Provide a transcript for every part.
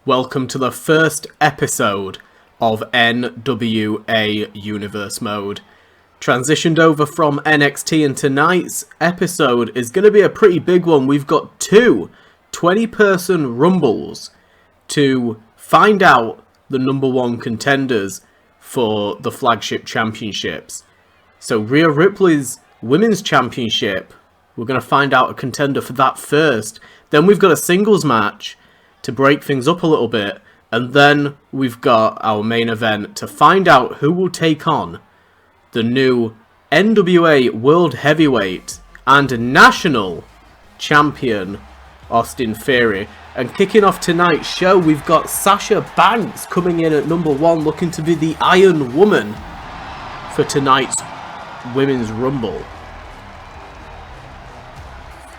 Welcome to the first episode of NWA Universe Mode. Transitioned over from NXT, and tonight's episode is going to be a pretty big one. We've got two 20-person rumbles to find out the number one contenders for the flagship championships. So Rhea Ripley's Women's Championship, we're going to find out a contender for that first. Then we've got a singles match to break things up a little bit, and then we've got our main event to find out who will take on the new NWA World Heavyweight and National Champion Austin Theory. And kicking off tonight's show, we've got Sasha Banks coming in at number 1, looking to be the Iron Woman for tonight's Women's Rumble.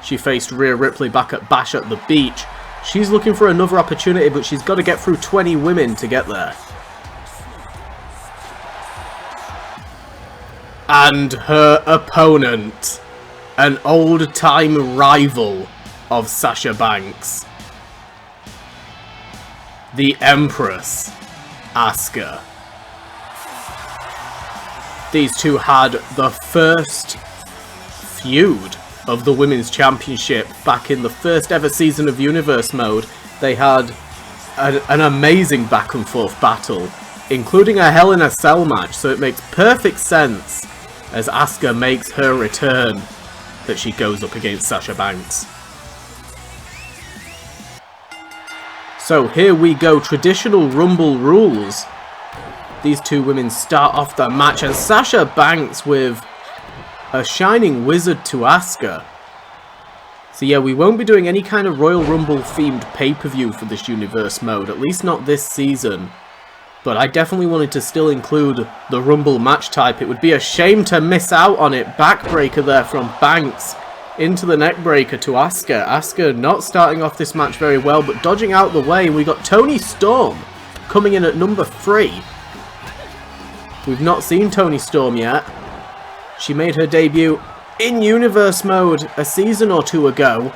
She faced Rhea Ripley back at Bash at the Beach. She's looking for another opportunity, but she's got to get through 20 women to get there. And her opponent, an old-time rival of Sasha Banks, the Empress, Asuka. These two had the first feud of the Women's Championship back in the first ever season of Universe Mode. They had an amazing back and forth battle, including a Hell in a Cell match, so it makes perfect sense as Asuka makes her return that she goes up against Sasha Banks. So here we go, traditional Rumble rules. These two women start off the match, and Sasha Banks with a Shining Wizard to Asuka. So yeah, we won't be doing any kind of Royal Rumble themed pay-per-view for this Universe Mode, at least not this season. But I definitely wanted to still include the Rumble match type. It would be a shame to miss out on it. Backbreaker there from Banks into the neckbreaker to Asuka. Asuka not starting off this match very well, but dodging out the way. We got Toni Storm coming in at number 3. We've not seen Toni Storm yet. She made her debut in Universe Mode a season or two ago,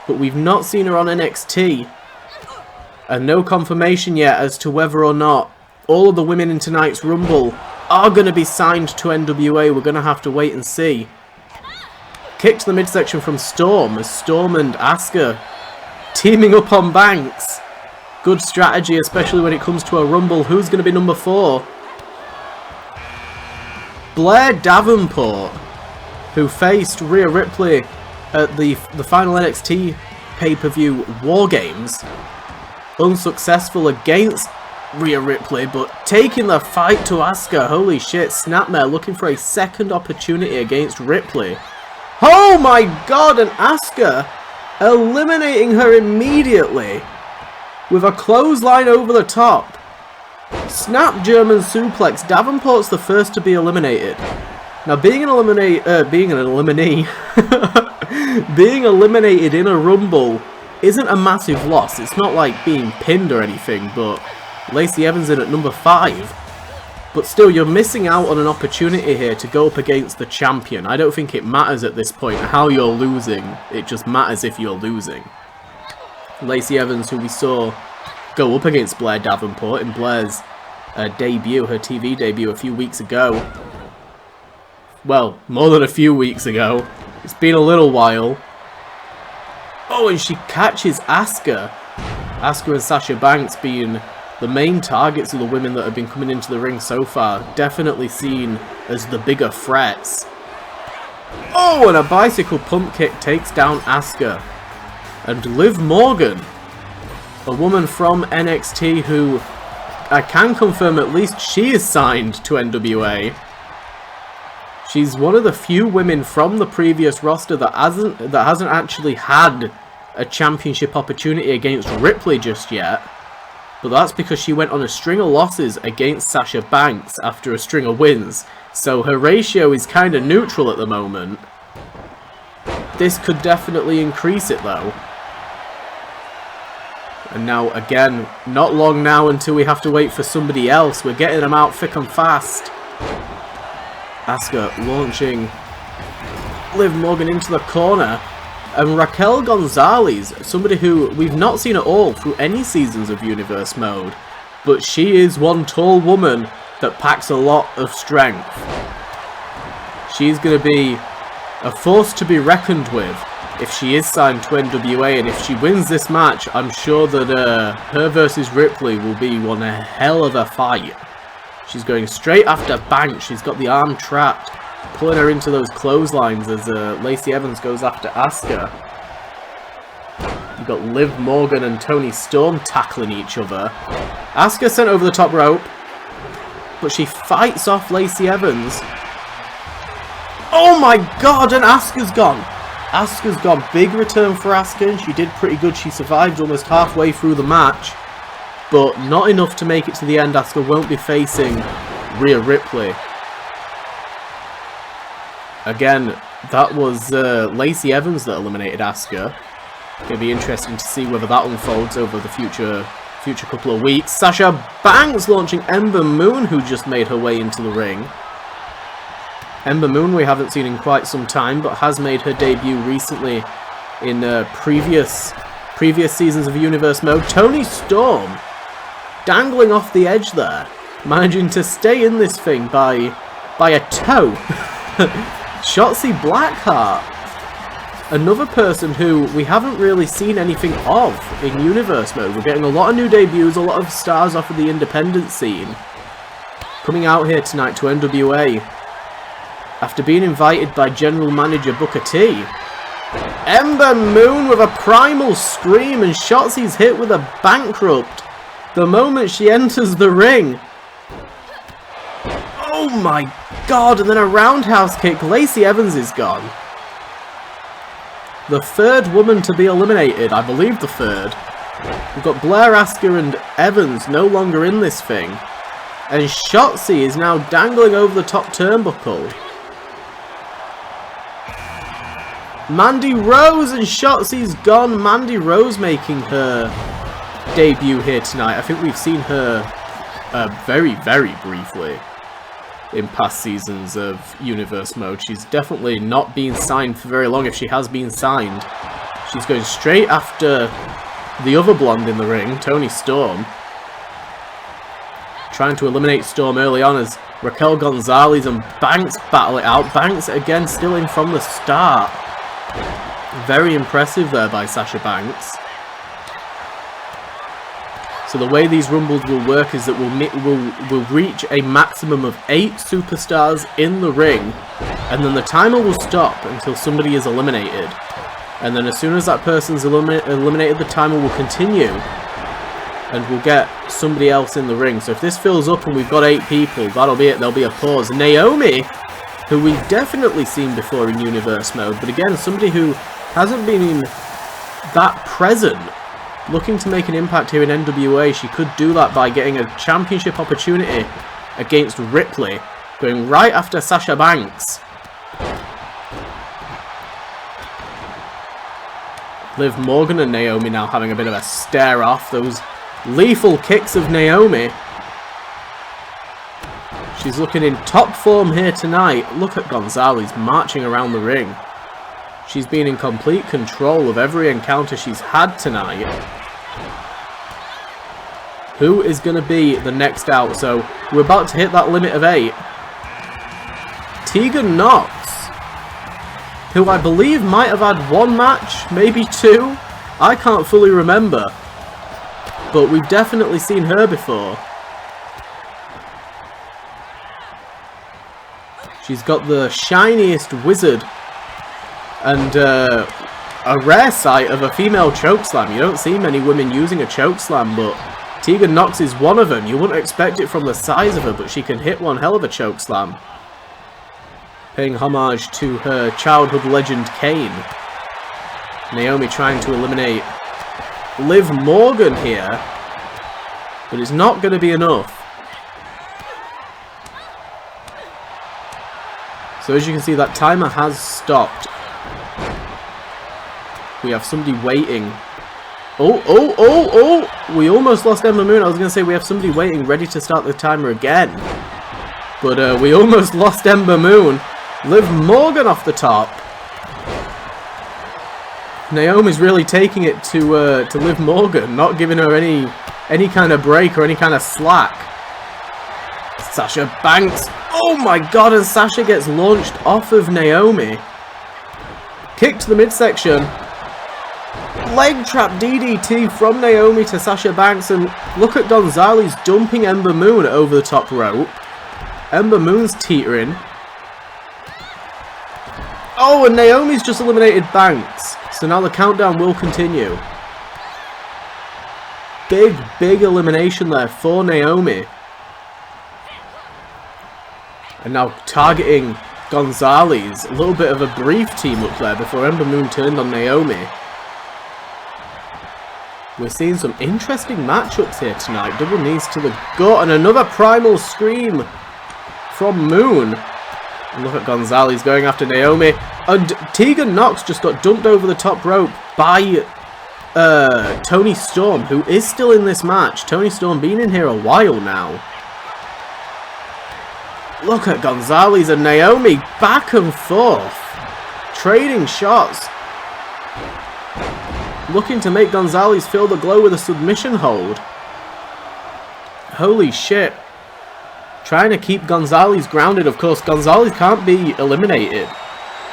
but we've not seen her on NXT. And no confirmation yet as to whether or not all of the women in tonight's Rumble are going to be signed to NWA. We're going to have to wait and see. Kick to the midsection from Storm as Storm and Asuka teaming up on Banks. Good strategy, especially when it comes to a Rumble. Who's going to be number 4? Blair Davenport, who faced Rhea Ripley at the final NXT pay-per-view War Games. Unsuccessful against Rhea Ripley, but taking the fight to Asuka. Holy shit, Snapmare looking for a second opportunity against Ripley. Oh my god, and Asuka eliminating her immediately with a clothesline over the top. Snap German suplex. Davenport's the first to be eliminated. Now, being being eliminated in a Rumble isn't a massive loss. It's not like being pinned or anything, but Lacey Evans in at number 5. But still, you're missing out on an opportunity here to go up against the champion. I don't think it matters at this point how you're losing. It just matters if you're losing. Lacey Evans, who we saw go up against Blair Davenport in Blair's debut, her TV debut a few weeks ago. Well, more than a few weeks ago. It's been a little while. Oh, and she catches Asuka. Asuka and Sasha Banks being the main targets of the women that have been coming into the ring so far. Definitely seen as the bigger threats. Oh, and a bicycle pump kick takes down Asuka. And Liv Morgan, a woman from NXT who I can confirm at least she is signed to NWA. She's one of the few women from the previous roster that hasn't actually had a championship opportunity against Ripley just yet. But that's because she went on a string of losses against Sasha Banks after a string of wins. So her ratio is kind of neutral at the moment. This could definitely increase it though. And now, again, not long now until we have to wait for somebody else. We're getting them out thick and fast. Asuka launching Liv Morgan into the corner. And Raquel Gonzalez, somebody who we've not seen at all through any seasons of Universe Mode, but she is one tall woman that packs a lot of strength. She's going to be a force to be reckoned with if she is signed to NWA, and if she wins this match, I'm sure that her versus Ripley will be one hell of a fight. She's going straight after Banks. She's got the arm trapped, pulling her into those clotheslines as Lacey Evans goes after Asuka. You've got Liv Morgan and Toni Storm tackling each other. Asuka sent over the top rope, but she fights off Lacey Evans. Oh my god, and Asuka's gone. Asuka's gone. Big return for Asuka, and she did pretty good. She survived almost halfway through the match, but not enough to make it to the end. Asuka won't be facing Rhea Ripley. Again, that was Lacey Evans that eliminated Asuka. Going to be interesting to see whether that unfolds over the future couple of weeks. Sasha Banks launching Ember Moon, who just made her way into the ring. Ember Moon we haven't seen in quite some time, but has made her debut recently in previous seasons of Universe Mode. Toni Storm dangling off the edge there, managing to stay in this thing by a toe. Shotzi Blackheart, another person who we haven't really seen anything of in Universe Mode. We're getting a lot of new debuts, a lot of stars off of the independent scene coming out here tonight to NWA after being invited by General Manager Booker T. Ember Moon with a primal scream, and Shotzi's hit with a bankrupt the moment she enters the ring. Oh my god, and then a roundhouse kick. Lacey Evans is gone. The third woman to be eliminated, I believe the third. We've got Blair, Asuka and Evans no longer in this thing. And Shotzi is now dangling over the top turnbuckle. Mandy Rose, and Shotzi's gone. Mandy Rose making her debut here tonight. I think we've seen her very, very briefly in past seasons of Universe Mode. She's definitely not been signed for very long, if she has been signed. She's going straight after the other blonde in the ring, Toni Storm. Trying to eliminate Storm early on as Raquel Gonzalez and Banks battle it out. Banks again still in from the start. Very impressive there by Sasha Banks. So the way these rumbles will work is that we'll reach a maximum of 8 superstars in the ring, and then the timer will stop until somebody is eliminated. And then as soon as that person's eliminated, the timer will continue, and we'll get somebody else in the ring. So if this fills up and we've got 8 people, that'll be it. There'll be a pause. Naomi, who we've definitely seen before in Universe Mode, but again, somebody who hasn't been that present, looking to make an impact here in NWA. She could do that by getting a championship opportunity against Ripley, going right after Sasha Banks. Liv Morgan and Naomi now having a bit of a stare off. Those lethal kicks of Naomi. She's looking in top form here tonight. Look at Gonzalez marching around the ring. She's been in complete control of every encounter she's had tonight. Who is going to be the next out? So we're about to hit that limit of 8. Tegan Knox, who I believe might have had 1 match, maybe 2. I can't fully remember. But we've definitely seen her before. She's got the shiniest wizard and a rare sight of a female chokeslam. You don't see many women using a chokeslam, but Tegan Knox is one of them. You wouldn't expect it from the size of her, but she can hit one hell of a chokeslam. Paying homage to her childhood legend Kane. Naomi trying to eliminate Liv Morgan here, but it's not going to be enough. So as you can see, that timer has stopped. We have somebody waiting. Oh! We almost lost Ember Moon. I was going to say we have somebody waiting, ready to start the timer again. But we almost lost Ember Moon. Liv Morgan off the top. Naomi's really taking it to Liv Morgan, not giving her any kind of break or any kind of slack. Sasha Banks. Oh my god, and Sasha gets launched off of Naomi. Kick to the midsection. Leg trap DDT from Naomi to Sasha Banks, and look at Gonzalez dumping Ember Moon over the top rope. Ember Moon's teetering. Oh, and Naomi's just eliminated Banks. So now the countdown will continue. Big elimination there for Naomi. And now targeting Gonzalez. A little bit of a brief team up there before Ember Moon turned on Naomi. We're seeing some interesting matchups here tonight. Double knees to the gut and another primal scream from Moon. And look at Gonzalez going after Naomi. And Tegan Knox just got dumped over the top rope by Toni Storm, who is still in this match. Toni Storm been in here a while now. Look at Gonzalez and Naomi back and forth. Trading shots. Looking to make Gonzalez feel the glow with a submission hold. Holy shit. Trying to keep Gonzalez grounded. Of course, Gonzalez can't be eliminated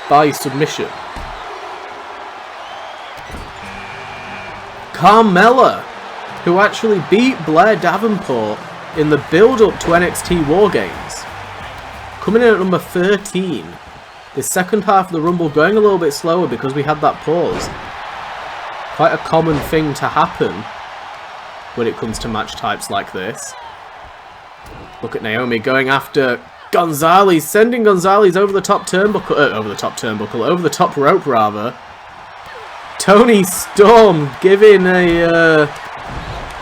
by submission. Carmella, who actually beat Blair Davenport in the build-up to NXT War Games. Coming in at number 13. The second half of the Rumble going a little bit slower because we had that pause. Quite a common thing to happen when it comes to match types like this. Look at Naomi going after Gonzalez, sending Gonzalez over the top turnbuckle, over the top rope rather. Toni Storm giving a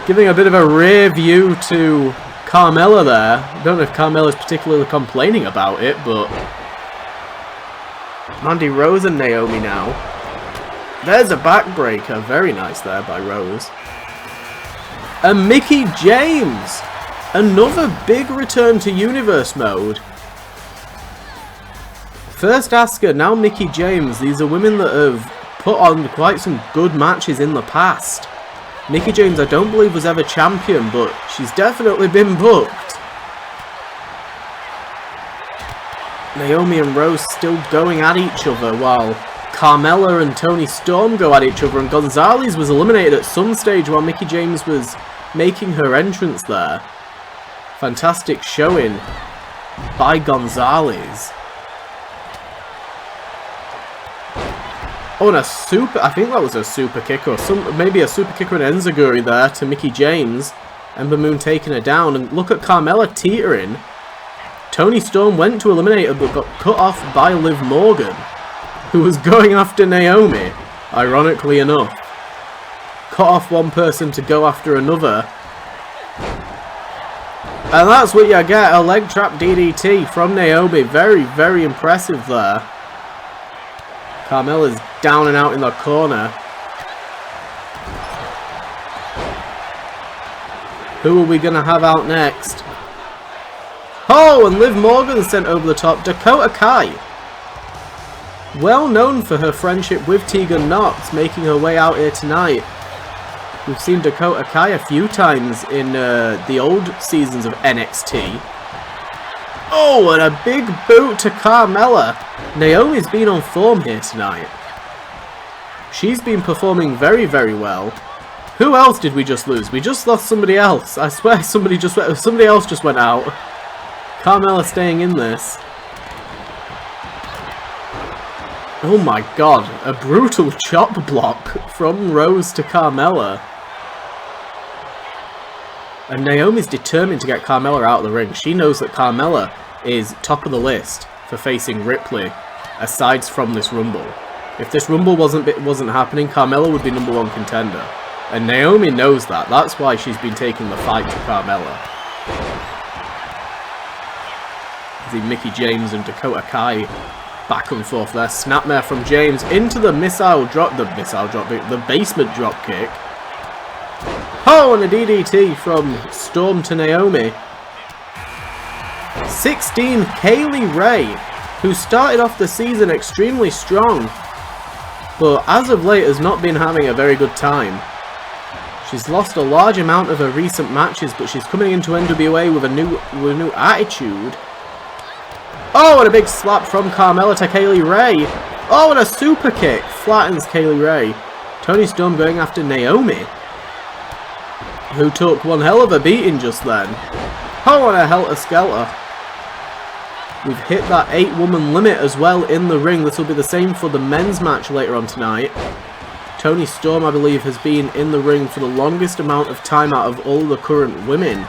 bit of a rear view to Carmella there. I don't know if Carmella's particularly complaining about it, but Mandy Rose and Naomi now. There's a backbreaker, very nice there by Rose. And Mickie James, another big return to Universe mode. First Asuka, now Mickie James. These are women that have put on quite some good matches in the past. Mickie James, I don't believe, was ever champion, but she's definitely been booked. Naomi and Rose still going at each other while Carmella and Toni Storm go at each other, and Gonzalez was eliminated at some stage while Mickie James was making her entrance there. Fantastic showing by Gonzalez. Oh, and a super, I think that was a super kick, or maybe a super kick or an enziguri there to Mickie James. Ember Moon taking her down, and look at Carmella teetering. Toni Storm went to eliminate her but got cut off by Liv Morgan, who was going after Naomi, ironically enough. Cut off one person to go after another. And that's what you get, a leg trap DDT from Naomi. Very, very impressive there. Carmella's down and out in the corner. Who are we going to have out next? Oh, and Liv Morgan sent over the top. Dakota Kai. Well known for her friendship with Tegan Knox, making her way out here tonight. We've seen Dakota Kai a few times in the old seasons of NXT. Oh, and a big boot to Carmella. Naomi's been on form here tonight. She's been performing very, very well. Who else did we just lose? We just lost somebody else. I swear somebody else just went out. Carmella staying in this. Oh my god, a brutal chop block from Rose to Carmella. And Naomi's determined to get Carmella out of the ring. She knows that Carmella is top of the list for facing Ripley, aside from this Rumble. If this Rumble wasn't happening, Carmella would be #1 contender. And Naomi knows that. That's why she's been taking the fight to Carmella. See Mickie James and Dakota Kai back and forth there. Snapmare from James into the basement drop kick. Oh, and a DDT from Storm to Naomi. 16, Kaylee Ray, who started off the season extremely strong. but as of late has not been having a very good time. She's lost a large amount of her recent matches, but she's coming into NWA with a new attitude. Oh, and a big slap from Carmella to Kaylee Ray. Oh, and a super kick flattens Kaylee Ray. Toni Storm going after Naomi, who took one hell of a beating just then. Oh, and a helter-skelter. We've hit that 8-woman limit as well in the ring. This will be the same for the men's match later on tonight. Toni Storm, I believe, has been in the ring for the longest amount of time out of all the current women.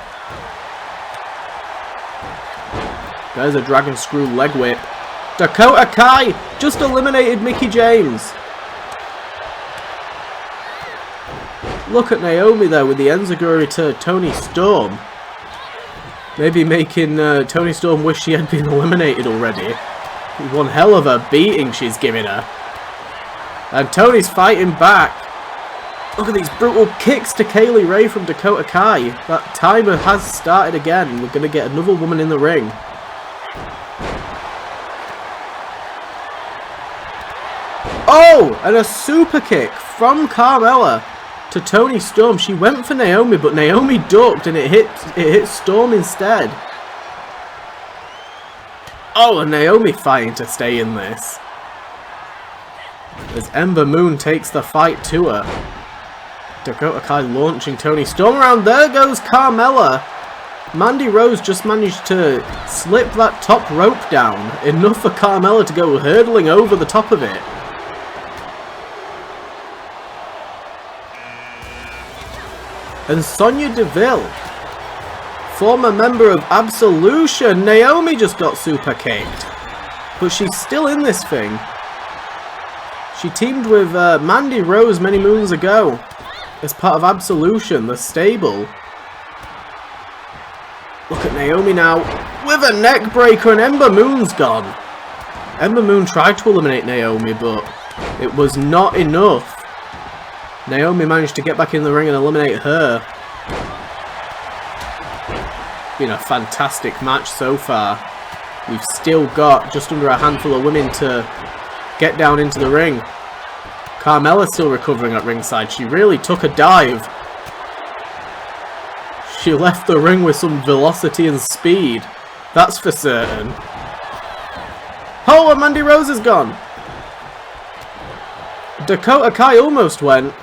There's a Dragon Screw leg whip. Dakota Kai just eliminated Mickie James. Look at Naomi there with the Enziguri to Toni Storm. Maybe making Toni Storm wish she had been eliminated already. One hell of a beating she's giving her. And Toni's fighting back. Look at these brutal kicks to Kaylee Ray from Dakota Kai. That timer has started again. We're going to get another woman in the ring. Oh! And a super kick from Carmella to Toni Storm. She went for Naomi, but Naomi ducked and it hit Storm instead. Oh, and Naomi fighting to stay in this. As Ember Moon takes the fight to her. Dakota Kai launching Toni Storm around. There goes Carmella. Mandy Rose just managed to slip that top rope down. Enough for Carmella to go hurdling over the top of it. And Sonya Deville, former member of Absolution. Naomi just got super kicked. But she's still in this thing. She teamed with Mandy Rose many moons ago as part of Absolution, the stable. Look at Naomi now with a neck breaker, and Ember Moon's gone. Ember Moon tried to eliminate Naomi, but it was not enough. Naomi managed to get back in the ring and eliminate her. Been a fantastic match so far. We've still got just under a handful of women to get down into the ring. Carmella's still recovering at ringside. She really took a dive. She left the ring with some velocity and speed. That's for certain. Oh, and Mandy Rose is gone. Dakota Kai almost went.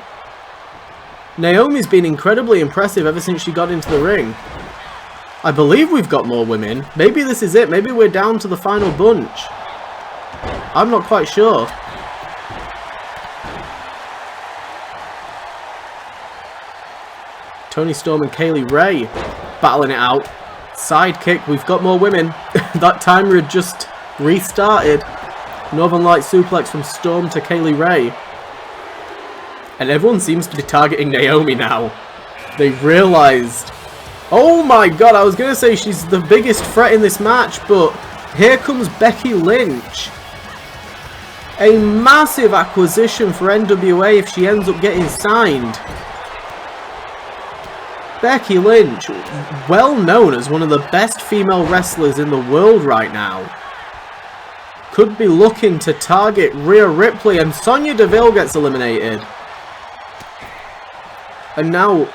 Naomi's been incredibly impressive ever since she got into the ring. I believe we've got more women. Maybe this is it. Maybe we're down to the final bunch. I'm not quite sure. Toni Storm and Kaylee Ray battling it out. Sidekick. We've got more women. That timer had just restarted. Northern Light suplex from Storm to Kaylee Ray. And everyone seems to be targeting Naomi now. They've realised. Oh my god, I was going to say she's the biggest threat in this match, but here comes Becky Lynch. A massive acquisition for NWA if she ends up getting signed. Becky Lynch, well known as one of the best female wrestlers in the world right now. Could be looking to target Rhea Ripley, and Sonya Deville gets eliminated. And now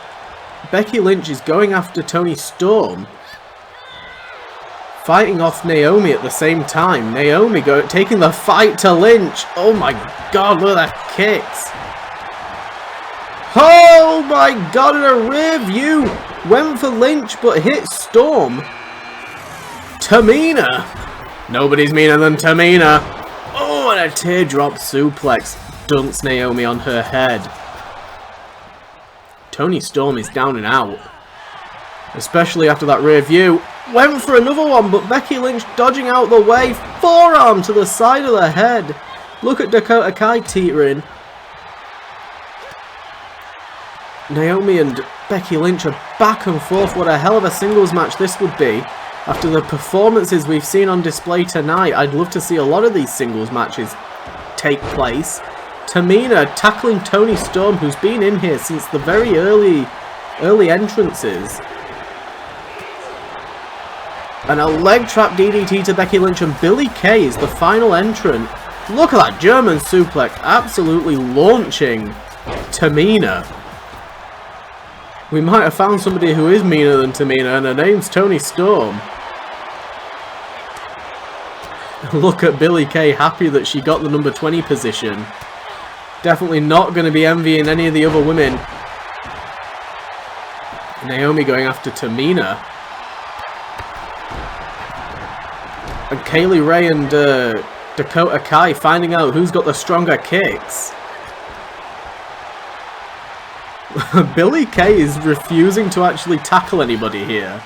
Becky Lynch is going after Toni Storm, fighting off Naomi at the same time. Naomi taking the fight to Lynch. Oh my god, look at that kicks. Oh my god, and a rear view. Went for Lynch but hit Storm. Tamina. Nobody's meaner than Tamina. Oh, and a teardrop suplex dunks Naomi on her head. Toni Storm is down and out. Especially after that rear view. Went for another one, but Becky Lynch dodging out the way. Forearm to the side of the head. Look at Dakota Kai teetering. Naomi and Becky Lynch are back and forth. What a hell of a singles match this would be. After the performances we've seen on display tonight, I'd love to see a lot of these singles matches take place. Tamina tackling Toni Storm, who's been in here since the very early entrances. And a leg trap DDT to Becky Lynch, and Billie Kay is the final entrant. Look at that German suplex, absolutely launching Tamina. We might have found somebody who is meaner than Tamina, and her name's Toni Storm. Look at Billie Kay, happy that she got the number 20 position. Definitely not going to be envying any of the other women. Naomi going after Tamina. And Kaylee Ray and Dakota Kai finding out who's got the stronger kicks. Billie Kay is refusing to actually tackle anybody here.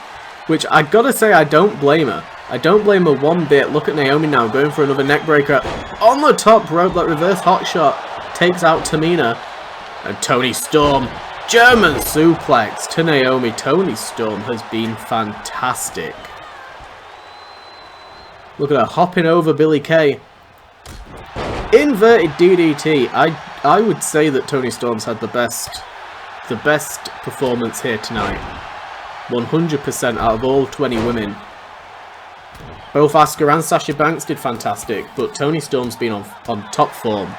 Which I gotta say, I don't blame her. I don't blame her one bit. Look at Naomi now going for another neckbreaker. On the top rope, that reverse hot shot takes out Tamina. And Toni Storm, German suplex to Naomi. Toni Storm has been fantastic. Look at her hopping over Billie Kay. Inverted DDT. I would say that Toni Storm's had the best performance here tonight. 100% out of all 20 women. Both Asuka and Sasha Banks did fantastic, but Toni Storm's been on top form.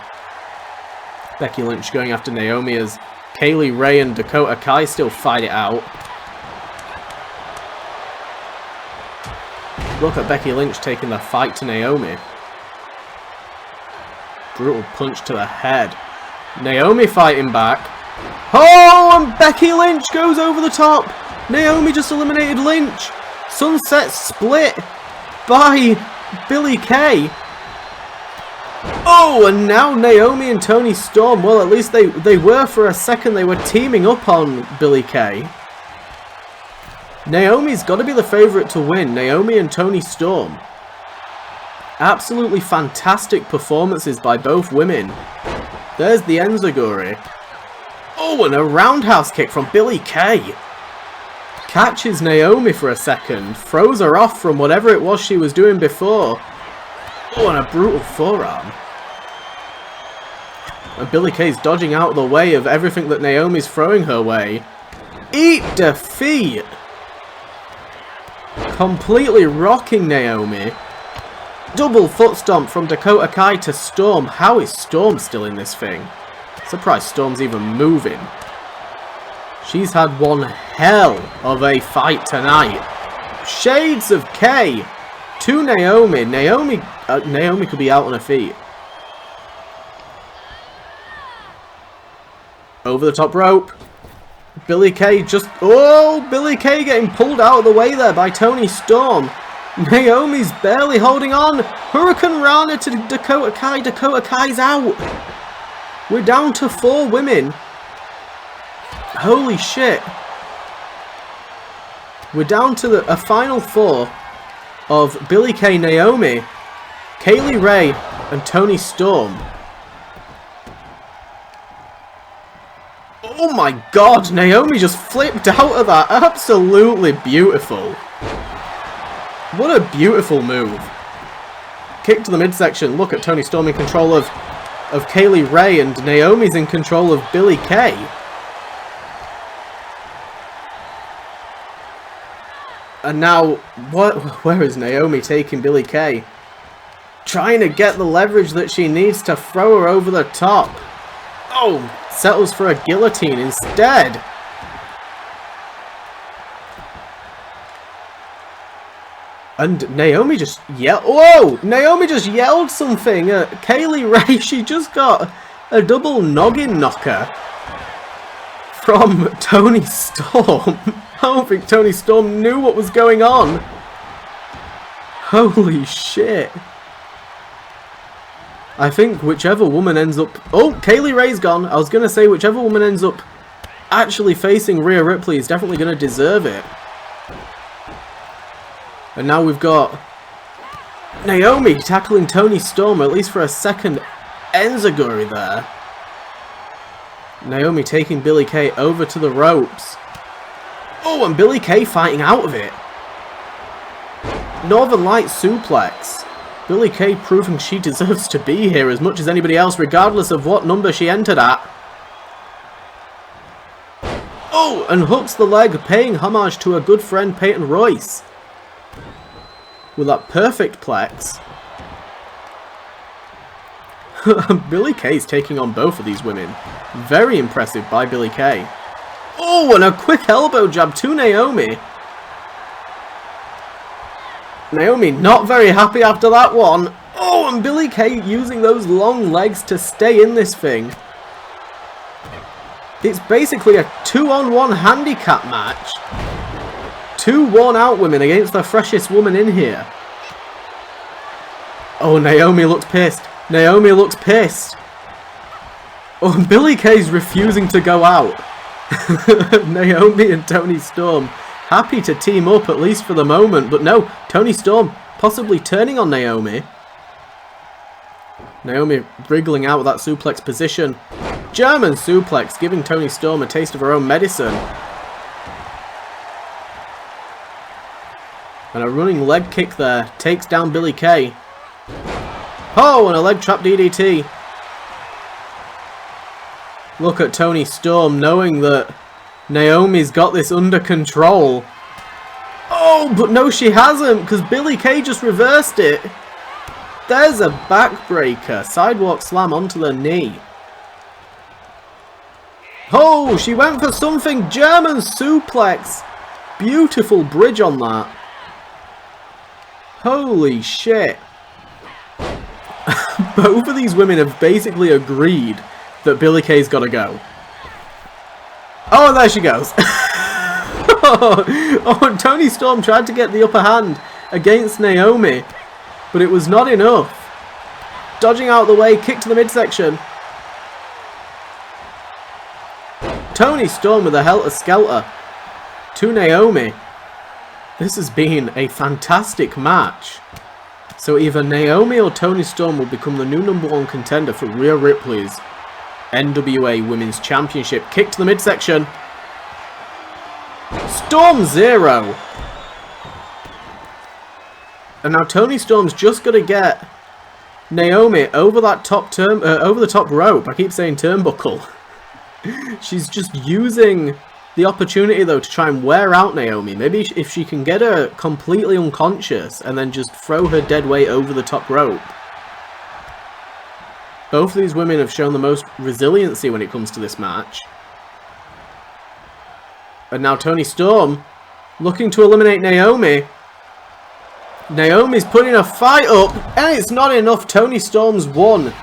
Becky Lynch going after Naomi as Kaylee Ray and Dakota Kai still fight it out. Look at Becky Lynch taking the fight to Naomi. Brutal punch to the head. Naomi fighting back. Oh, and Becky Lynch goes over the top. Naomi just eliminated Lynch. Sunset split by Billie Kay. Oh, and now Naomi and Toni Storm, well, at least they were for a second, they were teaming up on Billie Kay. Naomi's got to be the favourite to win. Naomi and Toni Storm. Absolutely fantastic performances by both women. There's the Enziguri. Oh, and a roundhouse kick from Billie Kay. Catches Naomi for a second. Throws her off from whatever it was she was doing before. Oh, and a brutal forearm. And Billie Kay's dodging out of the way of everything that Naomi's throwing her way. Eat defeat! Completely rocking Naomi. Double foot stomp from Dakota Kai to Storm. How is Storm still in this thing? Surprised Storm's even moving. She's had one hell of a fight tonight. Shades of Kay to Naomi. Naomi could be out on her feet. Over the top rope. Billie Kay just... Oh, Billie Kay getting pulled out of the way there by Toni Storm. Naomi's barely holding on. Hurricane Rana to Dakota Kai. Dakota Kai's out. We're down to 4 women. Holy shit. We're down to a final 4 of Billie Kay, Naomi, Kaylee Ray, and Toni Storm. Oh my god, Naomi just flipped out of that. Absolutely beautiful. What a beautiful move. Kick to the midsection. Look at Toni Storm in control of Kaylee Ray, and Naomi's in control of Billie Kay. And now, where is Naomi taking Billie Kay? Trying to get the leverage that she needs to throw her over the top. Oh, settles for a guillotine instead. And Naomi just yelled. Whoa! Naomi just yelled something at Kaylee Ray. She just got a double noggin knocker from Toni Storm. I don't think Toni Storm knew what was going on. Holy shit. I think whichever woman ends up... Oh, Kaylee Ray's gone. I was going to say whichever woman ends up actually facing Rhea Ripley is definitely going to deserve it. And now we've got Naomi tackling Toni Storm, at least for a second. Enziguri there. Naomi taking Billie Kay over to the ropes. Oh, and Billie Kay fighting out of it. Northern Light suplex. Billie Kay proving she deserves to be here as much as anybody else, regardless of what number she entered at. Oh, and hooks the leg, paying homage to her good friend Peyton Royce. With that perfect plex. Billie Kay's taking on both of these women. Very impressive by Billie Kay. Oh, and a quick elbow jab to Naomi. Naomi not very happy after that one. Oh, and Billie Kay using those long legs to stay in this thing. It's basically a 2-on-1 handicap match. 2 worn-out women against the freshest woman in here. Oh, Naomi looks pissed. Naomi looks pissed. Oh, and Billie Kay's refusing to go out. Naomi and Toni Storm happy to team up, at least for the moment. But no, Toni Storm possibly turning on Naomi. Naomi wriggling out of that suplex position. German suplex, giving Toni Storm a taste of her own medicine. And a running leg kick there. Takes down Billie Kay. Oh, and a leg trap DDT. Look at Toni Storm knowing that Naomi's got this under control. Oh, but no she hasn't, because Billie Kay just reversed it. There's a backbreaker. Sidewalk slam onto the knee. Oh, she went for something. German suplex. Beautiful bridge on that. Holy shit. Both of these women have basically agreed that Billie Kay's got to go. Oh, and there she goes. Oh, and Toni Storm tried to get the upper hand against Naomi, but it was not enough. Dodging out of the way, kick to the midsection. Toni Storm with a helter-skelter to Naomi. This has been a fantastic match. So either Naomi or Toni Storm will become the new #1 contender for Rhea Ripley's NWA Women's Championship. Kick to the midsection. Storm 0. And now Toni Storm's just got to get Naomi over that over the top rope. I keep saying turnbuckle. She's just using the opportunity though to try and wear out Naomi. Maybe if she can get her completely unconscious and then just throw her dead weight over the top rope. Both of these women have shown the most resiliency when it comes to this match. And now Toni Storm looking to eliminate Naomi. Naomi's putting a fight up and it's not enough. Toni Storm's won.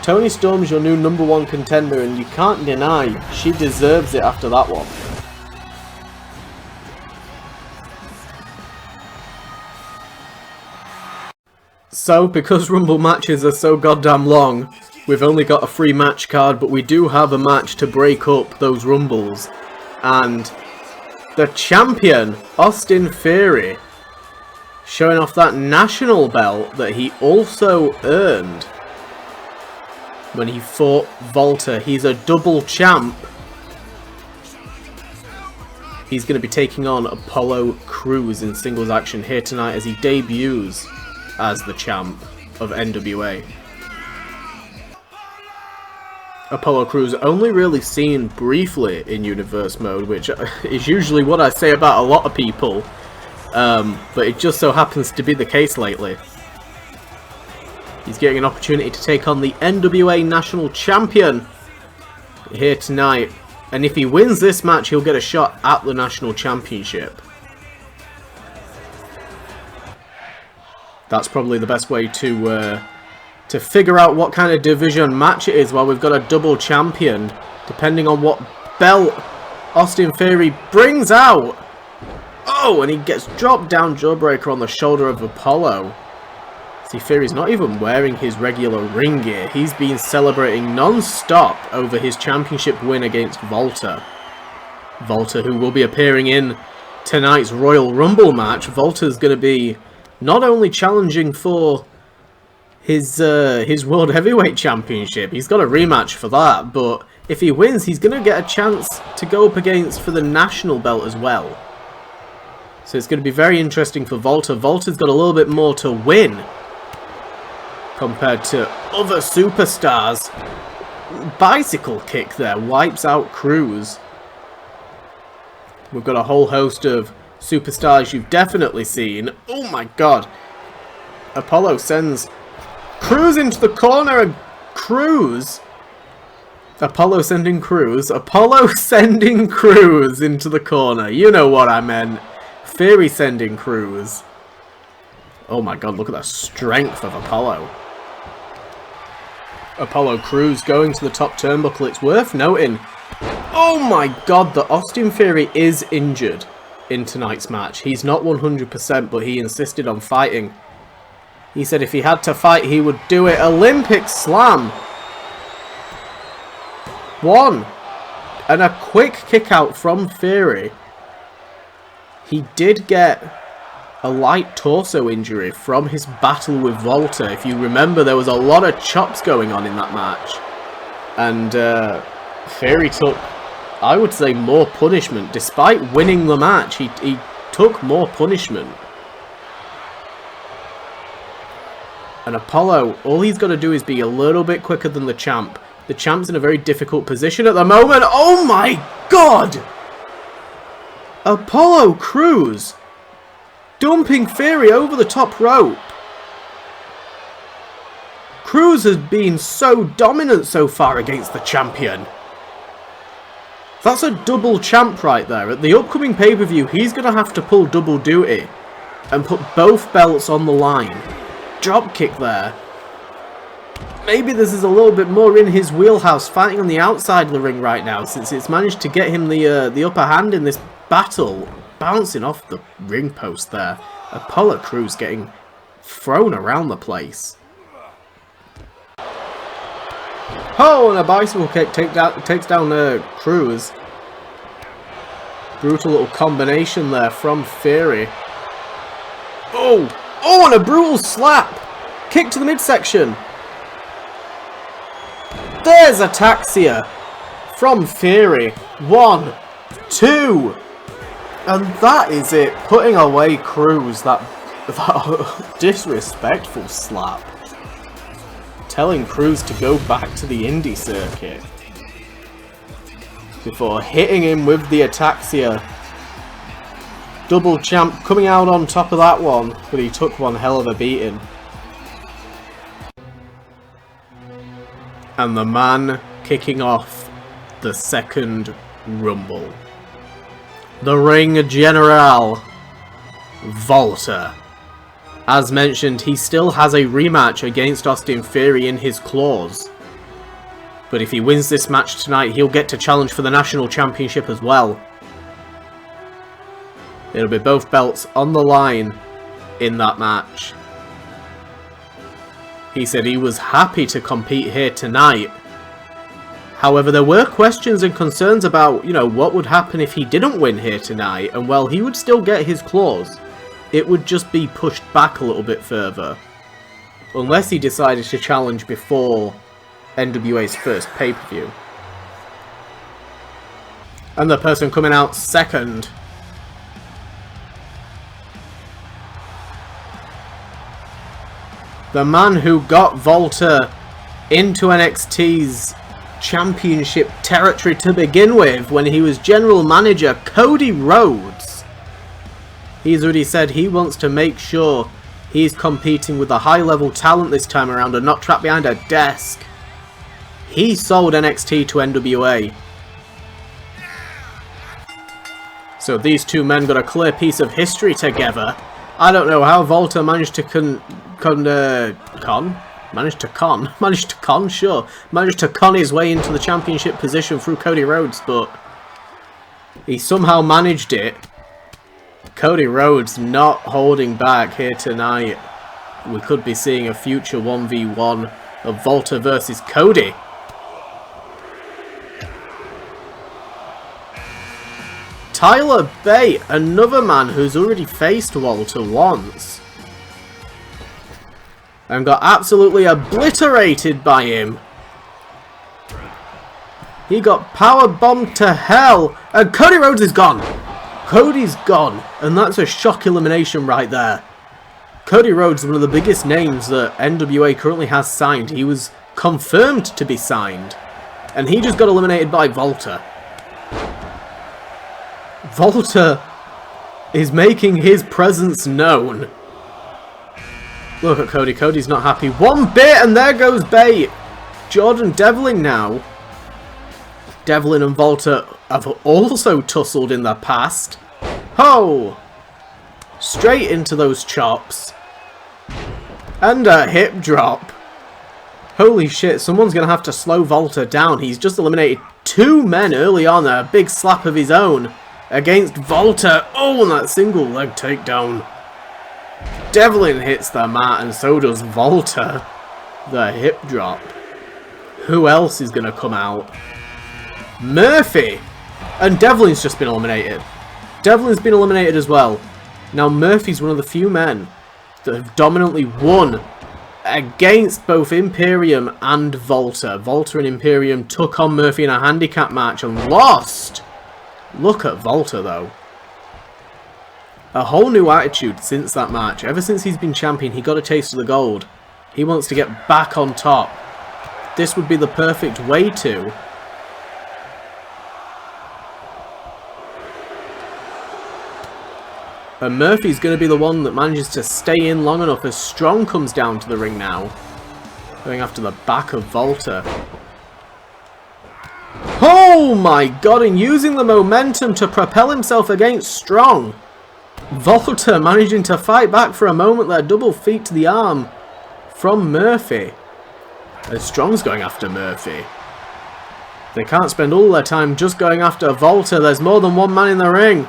Toni Storm's your new #1 contender and you can't deny she deserves it after that one. So, because Rumble matches are so goddamn long, we've only got a free match card, but we do have a match to break up those Rumbles. And the champion, Austin Theory, showing off that national belt that he also earned when he fought Walter. He's a double champ. He's going to be taking on Apollo Crews in singles action here tonight as he debuts as the champ of NWA. Apollo Crews only really seen briefly in Universe Mode, which is usually what I say about a lot of people, but it just so happens to be the case lately. He's getting an opportunity to take on the NWA National Champion here tonight, and if he wins this match he'll get a shot at the National Championship. That's probably the best way to figure out what kind of division match it is while we've got a double champion, depending on what belt Austin Theory brings out. Oh, and he gets dropped down jawbreaker on the shoulder of Apollo. See, Theory's not even wearing his regular ring gear. He's been celebrating non-stop over his championship win against Walter. Walter, who will be appearing in tonight's Royal Rumble match. Walter's going to be not only challenging for his World Heavyweight Championship, he's got a rematch for that, but if he wins, he's going to get a chance to go up against for the national belt as well. So it's going to be very interesting for Walter. Walter's got a little bit more to win compared to other superstars. Bicycle kick there, wipes out Crews. We've got a whole host of superstars you've definitely seen. Oh my god. Apollo sends Cruz into the corner and Cruz. Apollo sending Cruz. Apollo sending Cruz into the corner. You know what I meant. Theory sending Cruz. Oh my god, look at the strength of Apollo. Apollo Crews going to the top turnbuckle. It's worth noting. Oh my god, that Austin Theory is injured in tonight's match. He's not 100%, but he insisted on fighting. He said if he had to fight, he would do it. Olympic Slam. 1. And a quick kick out from Theory. He did get a light torso injury from his battle with Volta. If you remember, there was a lot of chops going on in that match. And Theory took, I would say, more punishment. Despite winning the match, he took more punishment. And Apollo, all he's got to do is be a little bit quicker than the champ. The champ's in a very difficult position at the moment. Oh my god! Apollo Crews dumping Theory over the top rope. Crews has been so dominant so far against the champion. That's a double champ right there. At the upcoming pay-per-view, he's going to have to pull double duty and put both belts on the line. Drop kick there. Maybe this is a little bit more in his wheelhouse, fighting on the outside of the ring right now, since it's managed to get him the upper hand in this battle. Bouncing off the ring post there. Apollo Crews getting thrown around the place. Oh, and a bicycle kick takes down Crews. Brutal little combination there from Theory. Oh, and a brutal slap. Kick to the midsection. There's Ataxia from Theory. 1, 2. And that is it. Putting away Crews. That disrespectful slap. Telling Crews to go back to the indie circuit. Before hitting him with the Ataxia. Double champ coming out on top of that one. But he took one hell of a beating. And the man kicking off the second Rumble. The Ring General, Volta. As mentioned, he still has a rematch against Austin Theory in his claws. But if he wins this match tonight, he'll get to challenge for the National Championship as well. It'll be both belts on the line in that match. He said he was happy to compete here tonight. However, there were questions and concerns about, what would happen if he didn't win here tonight. And while he would still get his claws, it would just be pushed back a little bit further. Unless he decided to challenge before NWA's first pay-per-view. And the person coming out second. The man who got Volta into NXT's championship territory to begin with when he was general manager, Cody Rhodes. He's already said he wants to make sure he's competing with a high-level talent this time around and not trapped behind a desk. He sold NXT to NWA. So these two men got a clear piece of history together. I don't know how Volta managed to con his way into the championship position through Cody Rhodes, but he somehow managed it. Cody Rhodes not holding back here tonight. We could be seeing a future 1v1 of Volta versus Cody. Tyler Bate, another man who's already faced Volta once. And got absolutely obliterated by him. He got power bombed to hell. And Cody Rhodes is gone. Cody's gone. And that's a shock elimination right there. Cody Rhodes is one of the biggest names that NWA currently has signed. He was confirmed to be signed. And he just got eliminated by Volta. Volta is making his presence known. Look at Cody. Cody's not happy one bit, and there goes bait. Jordan Devlin now. Devlin and Volta have also tussled in the past. Ho! Straight into those chops. And a hip drop. Holy shit, someone's going to have to slow Volta down. He's just eliminated 2 men early on. A big slap of his own against Volta. Oh, and that single leg takedown. Devlin hits the mat, and so does Volta. The hip drop. Who else is going to come out? Murphy! And Devlin's just been eliminated. Devlin's been eliminated as well. Now Murphy's one of the few men that have dominantly won against both Imperium and Volta. Volta and Imperium took on Murphy in a handicap match and lost. Look at Volta though. A whole new attitude since that match. Ever since he's been champion, he got a taste of the gold. He wants to get back on top. This would be the perfect way to. And Murphy's going to be the one that manages to stay in long enough as Strong comes down to the ring now. Going after the back of Volta. Oh my god, and using the momentum to propel himself against Strong. Volta managing to fight back for a moment there. Double feet to the arm from Murphy. As Strong's going after Murphy. They can't spend all their time just going after Volta. There's more than one man in the ring.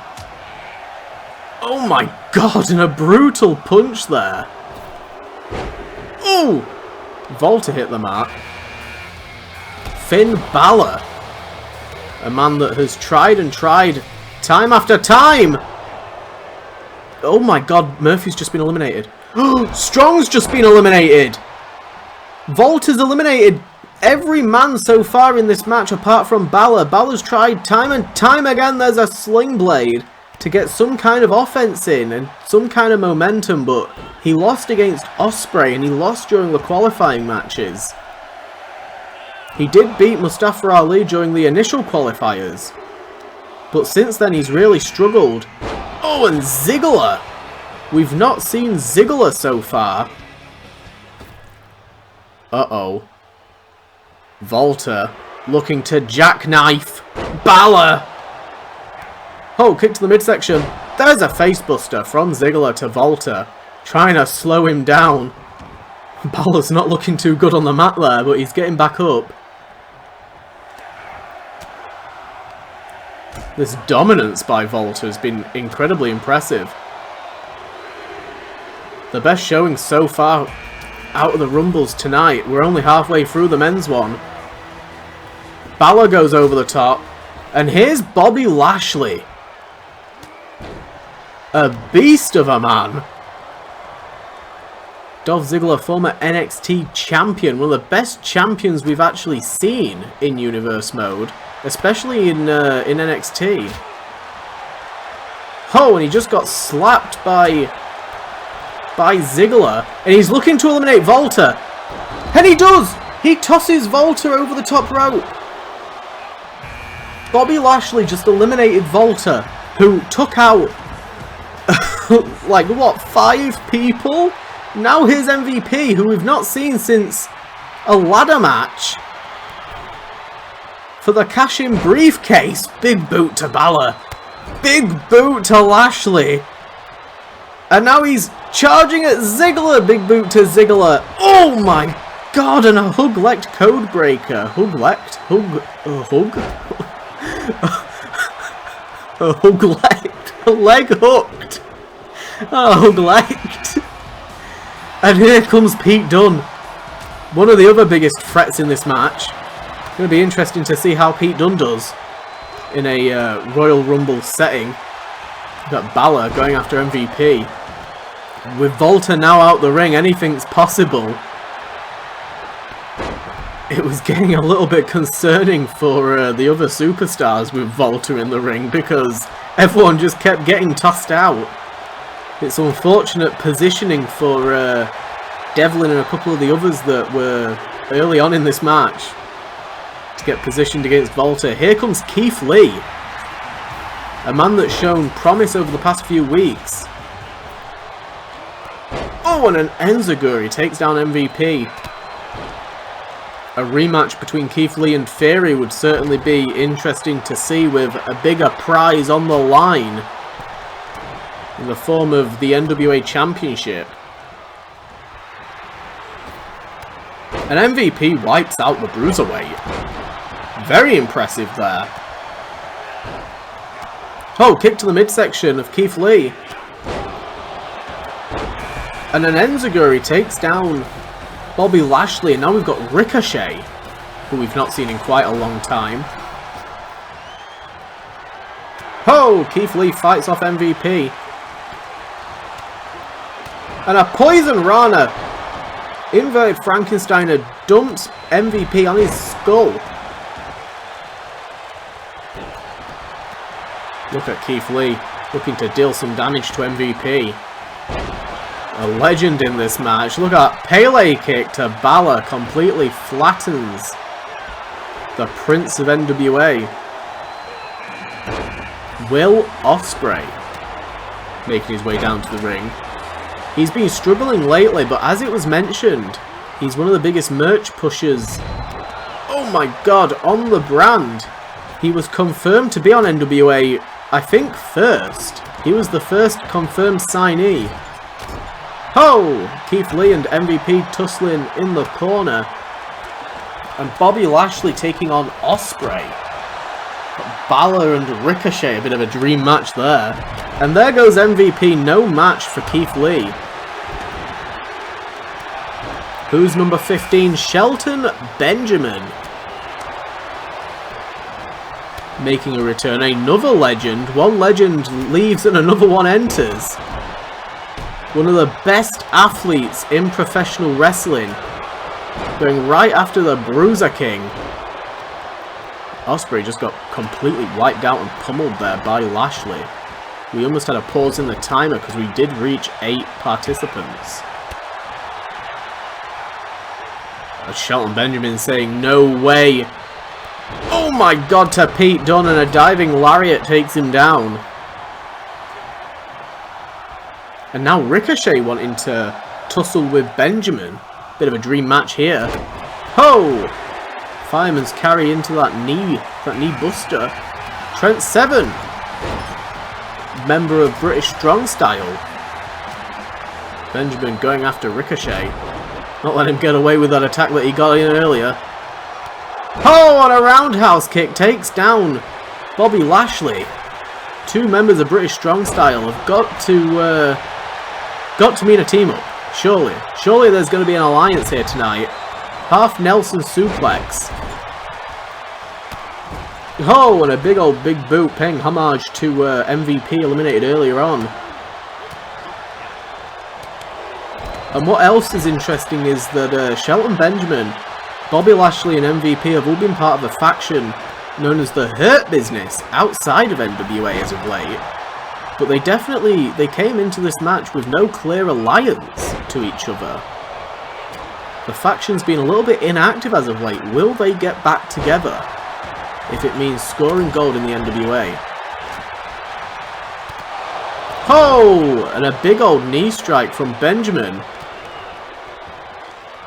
Oh my god, and a brutal punch there. Ooh! Volta hit the mat. Finn Balor. A man that has tried and tried time after time. Oh my god, Murphy's just been eliminated. Strong's just been eliminated. Volta's eliminated every man so far in this match apart from Balor. Balor's tried time and time again. There's a sling blade to get some kind of offense in and some kind of momentum, but he lost against Osprey and he lost during the qualifying matches. He did beat Mustafa Ali during the initial qualifiers, but since then he's really struggled. Oh, and Ziggler! We've not seen Ziggler so far. Uh-oh. Volta looking to jackknife Balor. Oh, kick to the midsection. There's a facebuster from Ziggler to Volta, trying to slow him down. Balor's not looking too good on the mat there, but he's getting back up. This dominance by Volta has been incredibly impressive. The best showing so far out of the Rumbles tonight. We're only halfway through the men's one. Balor goes over the top. And here's Bobby Lashley. A beast of a man. Dolph Ziggler, former NXT champion. One of the best champions we've actually seen in Universe Mode. Especially in NXT. Oh, and he just got slapped by Ziggler. And he's looking to eliminate Volta. And he does! He tosses Volta over the top rope. Bobby Lashley just eliminated Volta, who took out like what, 5 people? Now here's MVP, who we've not seen since a ladder match for the cash-in briefcase. Big boot to Balor. Big boot to Lashley. And now he's charging at Ziggler. Big boot to Ziggler. Oh my god, and a hug-legged code breaker. Hug-legged? Hug? Hug-legged. Leg hooked. Oh, hug-legged. And here comes Pete Dunne. One of the other biggest threats in this match. It's going to be interesting to see how Pete Dunne does in a Royal Rumble setting. We've got Balor going after MVP. With Volta now out the ring, anything's possible. It was getting a little bit concerning for the other superstars with Volta in the ring because everyone just kept getting tossed out. It's unfortunate positioning for Devlin and a couple of the others that were early on in this match to get positioned against Volta. Here comes Keith Lee, a man that's shown promise over the past few weeks. Oh, Oh, and an Enziguri takes down MVP. A rematch between Keith Lee and Theory would certainly be interesting to see, with a bigger prize on the line in the form of the NWA Championship. And MVP wipes out the Bruiserweight. Very impressive there. Oh, kick to the midsection of Keith Lee. And an Enziguri takes down Bobby Lashley, and now we've got Ricochet, who we've not seen in quite a long time. Oh, Keith Lee fights off MVP. And a Poison Rana. Inverted Frankensteiner dumps MVP on his skull. Look at Keith Lee looking to deal some damage to MVP. A legend in this match. Look at that Pele kick to Balor. Completely flattens the Prince of NWA. Will Osprey making his way down to the ring. He's been struggling lately, but as it was mentioned, he's one of the biggest merch pushers. Oh my god, on the brand. He was confirmed to be on NWA, I think, first. He was the first confirmed signee. Oh! Keith Lee and MVP tussling in the corner. And Bobby Lashley taking on Osprey. Balor and Ricochet, a bit of a dream match there. And there goes MVP, no match for Keith Lee. Who's number 15? Shelton Benjamin. Making a return. Another legend. One legend leaves and another one enters. One of the best athletes in professional wrestling. Going right after the Bruiser King. Osprey just got completely wiped out and pummeled there by Lashley. We almost had a pause in the timer because we did reach 8 participants. Shelton Benjamin saying no way. Oh my god, to Pete Dunne, and a diving lariat takes him down. And now Ricochet wanting to tussle with Benjamin. Bit of a dream match here. Ho! Fireman's carry into that knee buster. Trent Seven, member of British Strong Style. Benjamin going after Ricochet. Not letting him get away with that attack that he got in earlier. Oh, and a roundhouse kick takes down Bobby Lashley. Two members of British Strong Style have got to mean a team up. Surely there's going to be an alliance here tonight. Half Nelson suplex. Oh, and a big boot paying homage to MVP eliminated earlier on. And what else is interesting is that Shelton Benjamin, Bobby Lashley and MVP have all been part of a faction known as the Hurt Business outside of NWA as of late. But they came into this match with no clear alliance to each other. The faction's been a little bit inactive as of late. Will they get back together if it means scoring gold in the NWA? Oh! And a big old knee strike from Benjamin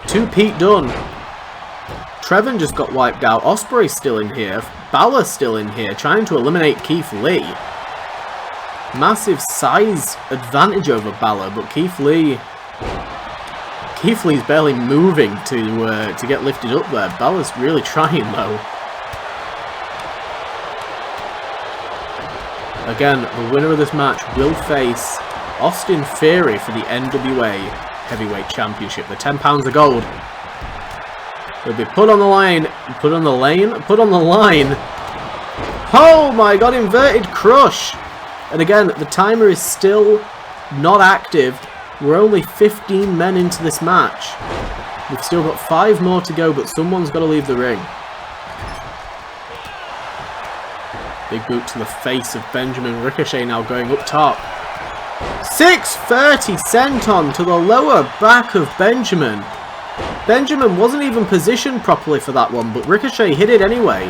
to Pete Dunne. Trevin just got wiped out. Osprey's still in here. Balor's still in here, trying to eliminate Keith Lee. Massive size advantage over Balor, but Keith Lee's barely moving to get lifted up there. Balor's really trying though. Again, the winner of this match will face Austin Theory for the NWA Heavyweight Championship. The £10 of gold will be put on the line. Put on the line. Oh my god, inverted crush. And again, the timer is still not active. We're only 15 men into this match. We've still got 5 more to go, but someone's got to leave the ring. Big boot to the face of Benjamin. Ricochet now going up top. 630 senton to the lower back of Benjamin. Benjamin wasn't even positioned properly for that one, but Ricochet hit it anyway.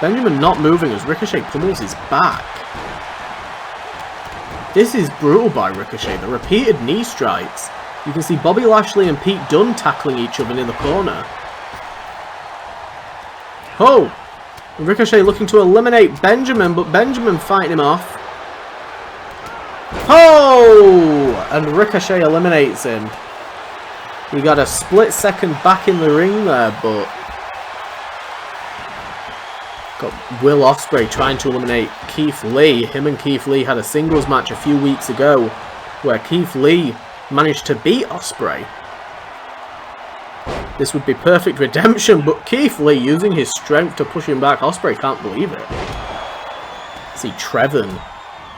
Benjamin not moving as Ricochet pummels his back. This is brutal by Ricochet. The repeated knee strikes. You can see Bobby Lashley and Pete Dunne tackling each other in the corner. Oh! Ricochet looking to eliminate Benjamin, but Benjamin fighting him off. Oh! And Ricochet eliminates him. We got a split second back in the ring there, but... got Will Osprey trying to eliminate Keith Lee. Him and Keith Lee had a singles match a few weeks ago where Keith Lee managed to beat Osprey. This would be perfect redemption, but Keith Lee using his strength to push him back. Osprey can't believe it. See Trevin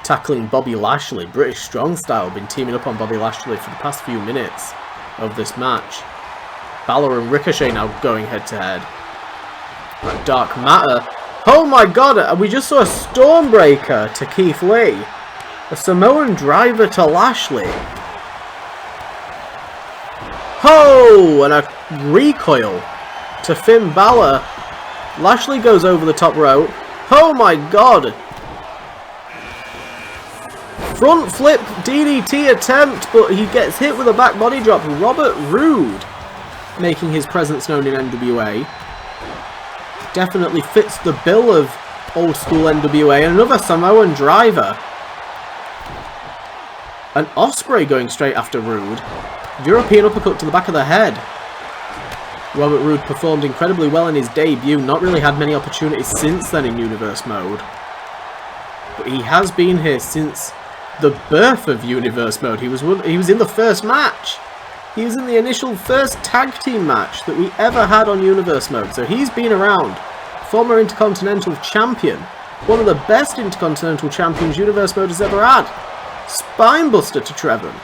tackling Bobby Lashley. British Strong Style been teaming up on Bobby Lashley for the past few minutes of this match. Balor and Ricochet now going head to head. Dark Matter. Oh my god, we just saw a Stormbreaker to Keith Lee. A Samoan driver to Lashley. Oh, and a recoil to Finn Balor. Lashley goes over the top rope. Oh my god. Front flip DDT attempt, but he gets hit with a back body drop. Robert Roode making his presence known in NWA. Definitely fits the bill of old school NWA. Another Samoan driver. An Osprey going straight after Roode. European uppercut to the back of the head. Robert Roode performed incredibly well in his debut. Not really had many opportunities since then in Universe Mode. But he has been here since the birth of Universe Mode. He was in the first match. He was in the initial first tag team match that we ever had on Universe Mode. So he's been around. Former Intercontinental Champion. One of the best Intercontinental Champions Universe Mode has ever had. Spinebuster to Trevin.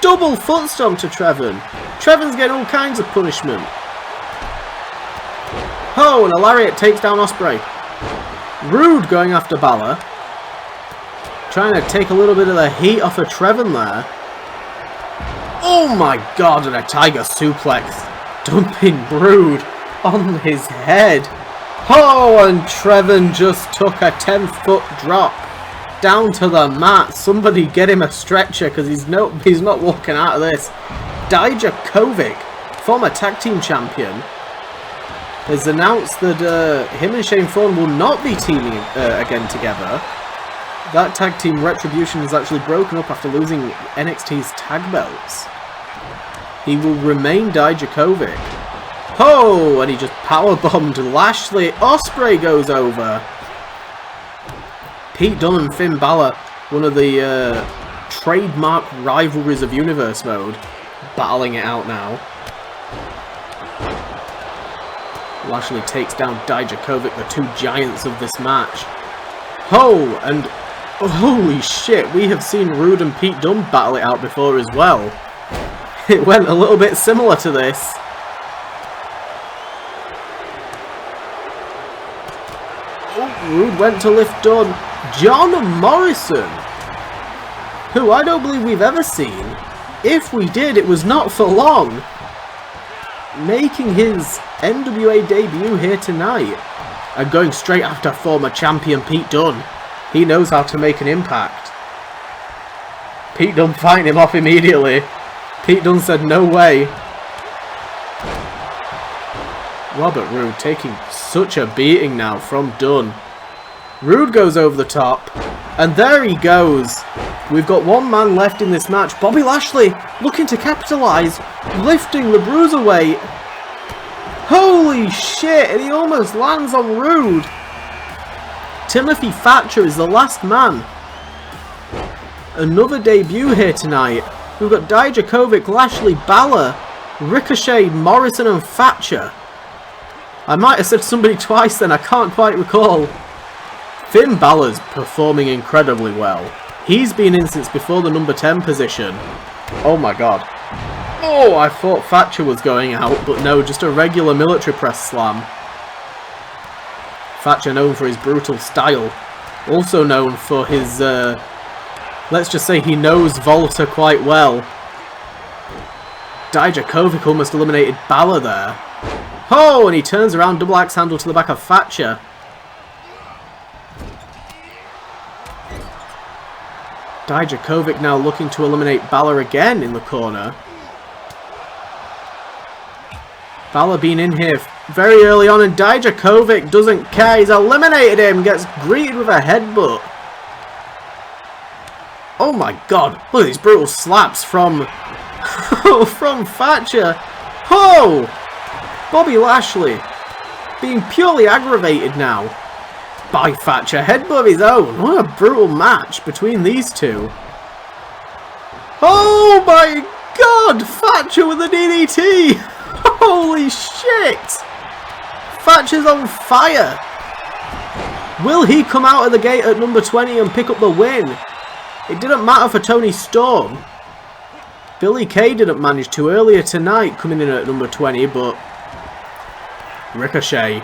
Double foot stomp to Trevin. Trevin's getting all kinds of punishment. Oh, and a lariat takes down Osprey. Roode going after Balor. Trying to take a little bit of the heat off of Trevin there. Oh my god, and a tiger suplex. Dumping Roode on his head. Oh, and Trevin just took a 10-foot drop down to the mat. Somebody get him a stretcher because he's not walking out of this. Dijakovic, former tag team champion, has announced that him and Shane Thorne will not be teaming again together. That tag team Retribution is actually broken up after losing NXT's tag belts. He will remain Dijakovic. Oh, and he just powerbombed Lashley. Osprey goes over. Pete Dunne and Finn Balor, one of the trademark rivalries of Universe Mode, battling it out now. Lashley takes down Dijakovic, the two giants of this match. Oh, and holy shit, we have seen Roode and Pete Dunne battle it out before as well. It went a little bit similar to this. Oh, Roode went to lift Dunne. John Morrison, who I don't believe we've ever seen. If we did, it was not for long. Making his NWA debut here tonight. And going straight after former champion Pete Dunne. He knows how to make an impact. Pete Dunne fighting him off immediately. Pete Dunne said no way. Robert Roode taking such a beating now from Dunne. Roode goes over the top, and there he goes. We've got one man left in this match. Bobby Lashley looking to capitalise, lifting the Bruiserweight. Holy shit, and he almost lands on Roode. Timothy Thatcher is the last man. Another debut here tonight. We've got Dijakovic, Lashley, Balor, Ricochet, Morrison and Thatcher. I might have said somebody twice then, I can't quite recall. Finn Balor's performing incredibly well. He's been in since before the number 10 position. Oh my god. Oh, I thought Thatcher was going out, but no, just a regular military press slam. Thatcher known for his brutal style. Also known for his, let's just say he knows Volta quite well. Dijakovic almost eliminated Balor there. Oh, and he turns around, double axe handle to the back of Thatcher. Dijakovic now looking to eliminate Balor again in the corner. Balor being in here very early on, and Dijakovic doesn't care. He's eliminated him, gets greeted with a headbutt. Oh my god, look at these brutal slaps from from Thatcher. Oh! Bobby Lashley being purely aggravated now by Thatcher. Headbutt of his own. What a brutal match between these two. Oh my god! Thatcher with a DDT! Holy shit! Thatcher's on fire! Will he come out of the gate at number 20 and pick up the win? It didn't matter for Tony Storm. Billy Kay didn't manage to earlier tonight, coming in at number 20, but Ricochet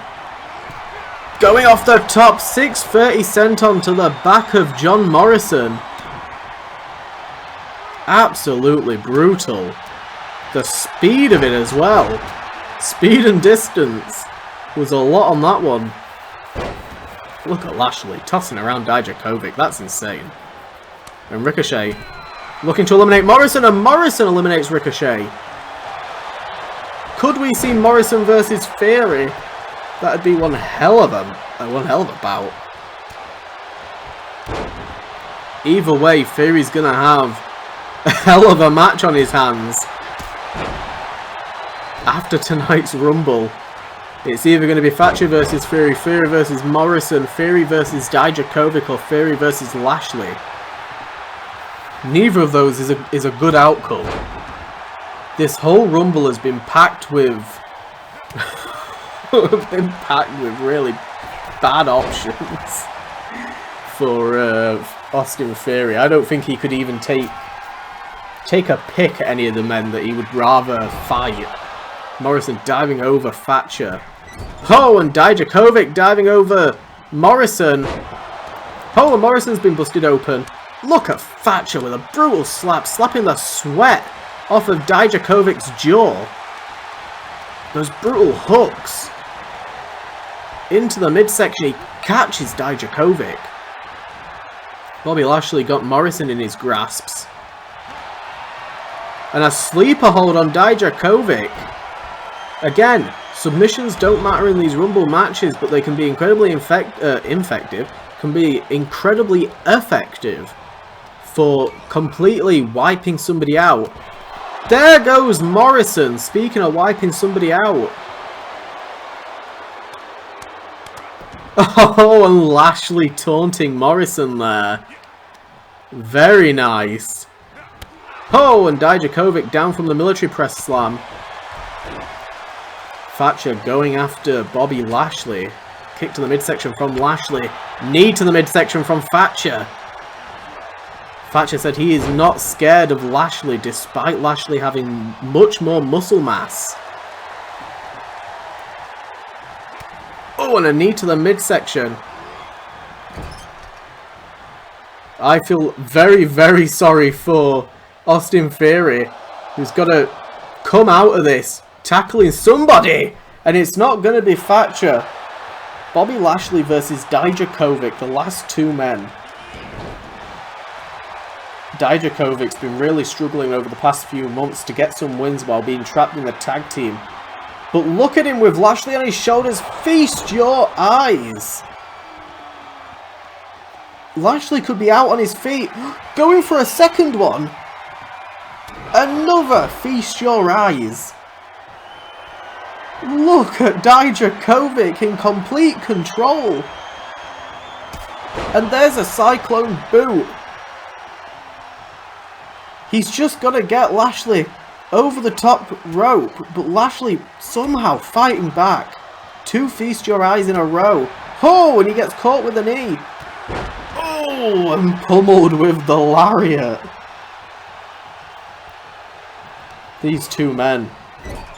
going off the top, 630 senton to the back of John Morrison. Absolutely brutal. The speed of it as well. Speed and distance was a lot on that one. Look at Lashley tossing around Dijakovic. That's insane. And Ricochet looking to eliminate Morrison, and Morrison eliminates Ricochet. Could we see Morrison versus Theory? That'd be one hell of a bout. Either way, Theory's gonna have a hell of a match on his hands. After tonight's Rumble, it's either going to be Thatcher versus Theory, Theory versus Morrison, Theory versus Dijakovic, or Theory versus Lashley. Neither of those is a good outcome. This whole Rumble has been packed with really bad options for Austin Theory. I don't think he could even take a pick at any of the men that he would rather fight. Morrison diving over Thatcher. Oh, and Dijakovic diving over Morrison. Oh, and Morrison's been busted open. Look at Thatcher with a brutal slap, slapping the sweat off of Dijakovic's jaw. Those brutal hooks. Into the midsection, he catches Dijakovic. Bobby Lashley got Morrison in his grasps. And a sleeper hold on Dijakovic. Again, submissions don't matter in these Rumble matches, but they can be incredibly effective for completely wiping somebody out. There goes Morrison, speaking of wiping somebody out. Oh, and Lashley taunting Morrison there. Very nice. Oh, and Dijakovic down from the military press slam. Thatcher going after Bobby Lashley. Kick to the midsection from Lashley. Knee to the midsection from Thatcher. Thatcher said he is not scared of Lashley, despite Lashley having much more muscle mass. Oh, and a knee to the midsection. I feel very, very sorry for Austin Theory, who's got to come out of this tackling somebody, and it's not going to be Thatcher. Bobby Lashley versus Dijakovic, the last two men. Dijakovic's been really struggling over the past few months to get some wins while being trapped in the tag team. But look at him with Lashley on his shoulders. Feast your eyes. Lashley could be out on his feet. Going for a second one. Another feast your eyes. Look at Dijakovic in complete control. And there's a cyclone boot. He's just got to get Lashley over the top rope, but Lashley somehow fighting back. Two feast your eyes in a row. Oh, and he gets caught with a knee. Oh, and pummeled with the lariat. These two men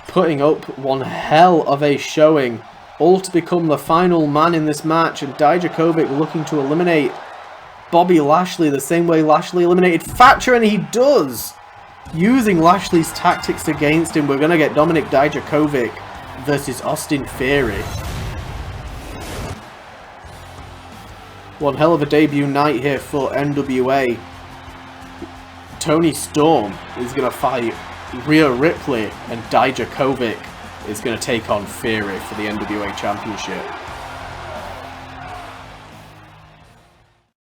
putting up one hell of a showing, all to become the final man in this match, and Dijakovic looking to eliminate Bobby Lashley the same way Lashley eliminated Thatcher, and he does! Using Lashley's tactics against him, we're going to get Dominic Dijakovic versus Austin Theory. One hell of a debut night here for NWA. Toni Storm is going to fight Rhea Ripley, and Dijakovic is going to take on Theory for the NWA Championship.